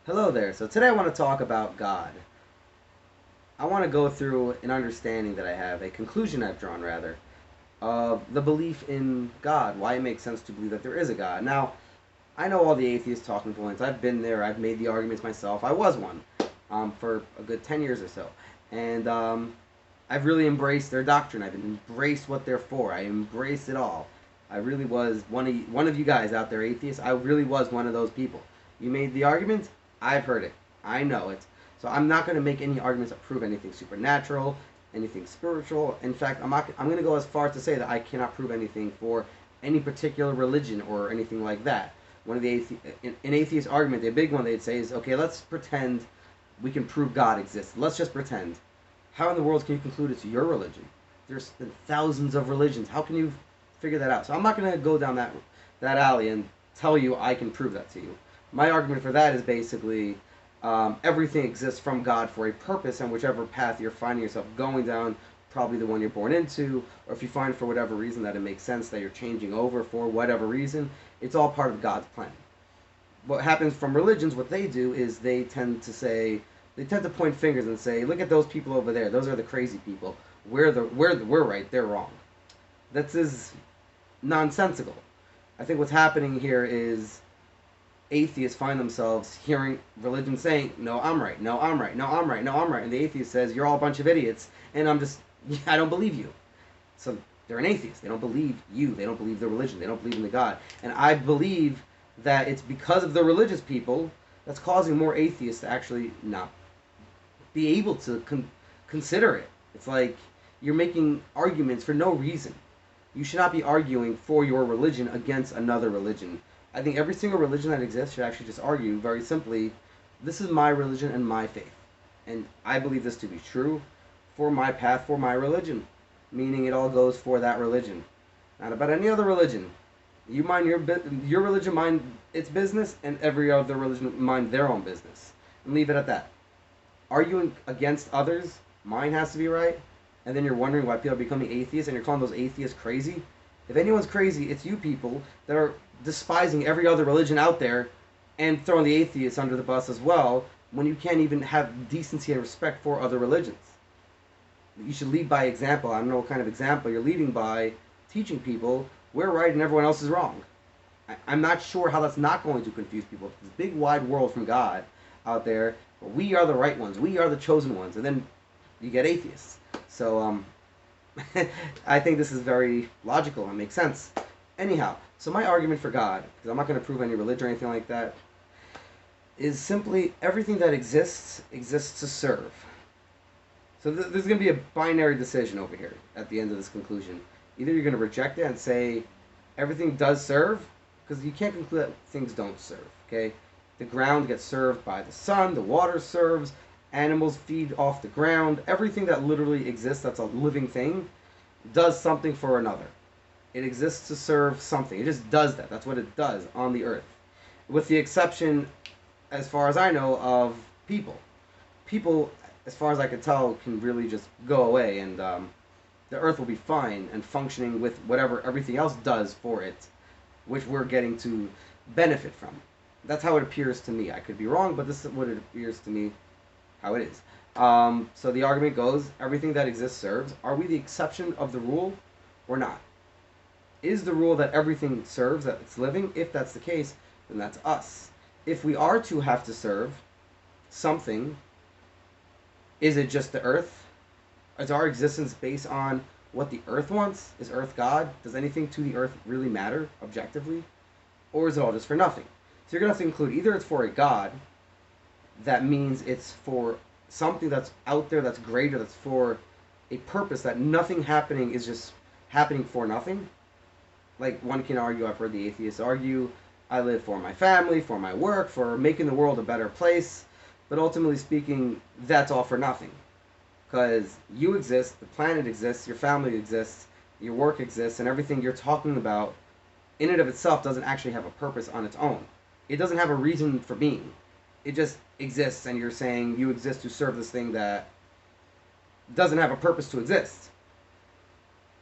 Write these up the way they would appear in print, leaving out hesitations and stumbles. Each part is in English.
Hello there. So today I want to talk about God. I want to go through an understanding that I have, a conclusion I've drawn rather, of the belief in God, why it makes sense to believe that there is a God. Now, I know all the atheist talking points. I've been there. I've made the arguments myself. I was one for a good 10 years or so. And I've really embraced their doctrine. I've embraced what they're for. I embraced it all. I really was one of you guys out there, atheists. I really was one of those people. You made the argument. I've heard it. I know it. So I'm not going to make any arguments that prove anything supernatural, anything spiritual. In fact, I'm going to go as far as to say that I cannot prove anything for any particular religion or anything like that. One of the an atheist argument, the big one they'd say is, okay, let's pretend we can prove God exists. Let's just pretend. How in the world can you conclude it's your religion? There's been thousands of religions. How can you figure that out? So I'm not going to go down that alley and tell you I can prove that to you. My argument for that is basically everything exists from God for a purpose, and whichever path you're finding yourself going down, probably the one you're born into, or if you find for whatever reason that it makes sense that you're changing over for whatever reason, it's all part of God's plan. What happens from religions, what they do is they tend to point fingers and say, look at those people over there. Those are the crazy people. We're right. They're wrong. That's is nonsensical. I think what's happening here is atheists find themselves hearing religion saying, no, I'm right. No, I'm right. No, I'm right. No, I'm right. And the atheist says, you're all a bunch of idiots. And I don't believe you. So they're an atheist. They don't believe you. They don't believe the religion. They don't believe in the God. And I believe that it's because of the religious people that's causing more atheists to actually not be able to consider it. It's like you're making arguments for no reason. You should not be arguing for your religion against another religion. I think every single religion that exists should actually just argue very simply, this is my religion and my faith. And I believe this to be true for my path, for my religion. Meaning it all goes for that religion. Not about any other religion. You mind your religion, mind its business, and every other religion mind their own business. And leave it at that. Arguing against others, mine has to be right, and then you're wondering why people are becoming atheists and you're calling those atheists crazy. If anyone's crazy, it's you people that are despising every other religion out there and throwing the atheists under the bus as well when you can't even have decency and respect for other religions. You should lead by example. I don't know what kind of example you're leading by, teaching people we're right and everyone else is wrong. I'm not sure how that's not going to confuse people. This big wide world from God out there. We are the right ones. We are the chosen ones. And then you get atheists. So I think this is very logical and makes sense. Anyhow, so my argument for God, because I'm not going to prove any religion or anything like that, is simply everything that exists to serve. So there's going to be a binary decision over here at the end of this conclusion. Either you're going to reject it and say everything does serve, because you can't conclude that things don't serve, okay? The ground gets served by the sun, the water serves, animals feed off the ground. Everything that literally exists that's a living thing does something for another. It exists to serve something. It just does that. That's what it does on the earth. With the exception, as far as I know, of people. People, as far as I can tell, can really just go away and the earth will be fine and functioning with whatever everything else does for it, which we're getting to benefit from. That's how it appears to me. I could be wrong, but this is what it appears to me how it is. So the argument goes, everything that exists serves. Are we the exception of the rule or not? Is the rule that everything serves, that it's living? If that's the case, then that's us. If we are to have to serve something, is it just the earth? Is our existence based on what the earth wants? Is earth God? Does anything to the earth really matter objectively? Or is it all just for nothing? So you're going to have to include either it's for a God, that means it's for something that's out there that's greater, that's for a purpose, that nothing happening is just happening for nothing. Like one can argue, I've heard the atheists argue, I live for my family, for my work, for making the world a better place. But ultimately speaking, that's all for nothing. Because you exist, the planet exists, your family exists, your work exists, and everything you're talking about in and of itself doesn't actually have a purpose on its own. It doesn't have a reason for being. It just exists, and you're saying you exist to serve this thing that doesn't have a purpose to exist.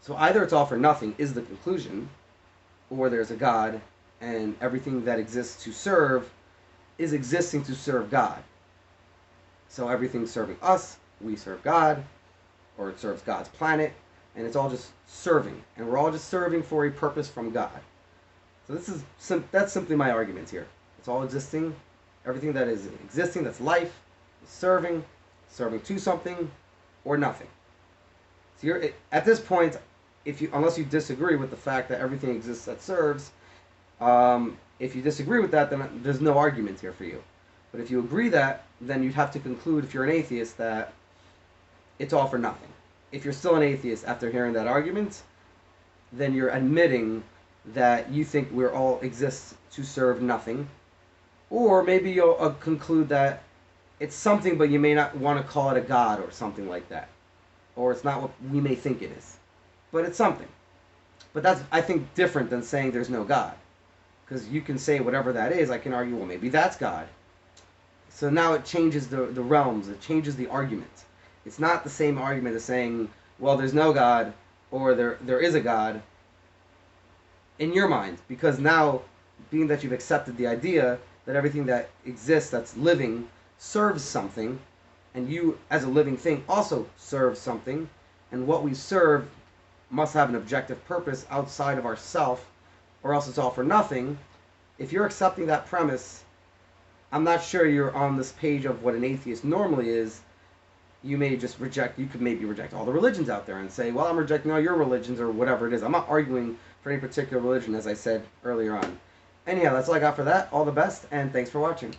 So either it's all for nothing is the conclusion, or there's a God, and everything that exists to serve is existing to serve God. So everything's serving us, we serve God, or it serves God's planet, and it's all just serving. And we're all just serving for a purpose from God. So that's simply my argument here. It's all existing. Everything that is existing, that's life, is serving to something, or nothing. So you're at this point, unless you disagree with the fact that everything exists that serves, if you disagree with that, then there's no argument here for you. But if you agree that, then you'd have to conclude, if you're an atheist, that it's all for nothing. If you're still an atheist after hearing that argument, then you're admitting that you think we're all exist to serve nothing. Or maybe you'll conclude that it's something, but you may not want to call it a god or something like that. Or it's not what we may think it is. But it's something. But that's, I think, different than saying there's no God. Because you can say whatever that is, I can argue, well, maybe that's God. So now it changes the realms, it changes the argument. It's not the same argument as saying, well, there's no God, or there is a God, in your mind. Because now, being that you've accepted the idea that everything that exists, that's living, serves something, and you, as a living thing, also serve something, and what we serve must have an objective purpose outside of ourself, or else it's all for nothing. If you're accepting that premise, I'm not sure you're on this page of what an atheist normally is. You could maybe reject all the religions out there and say, well, I'm rejecting all your religions or whatever it is. I'm not arguing for any particular religion, as I said earlier on. Anyhow, that's all I got for that. All the best, and thanks for watching.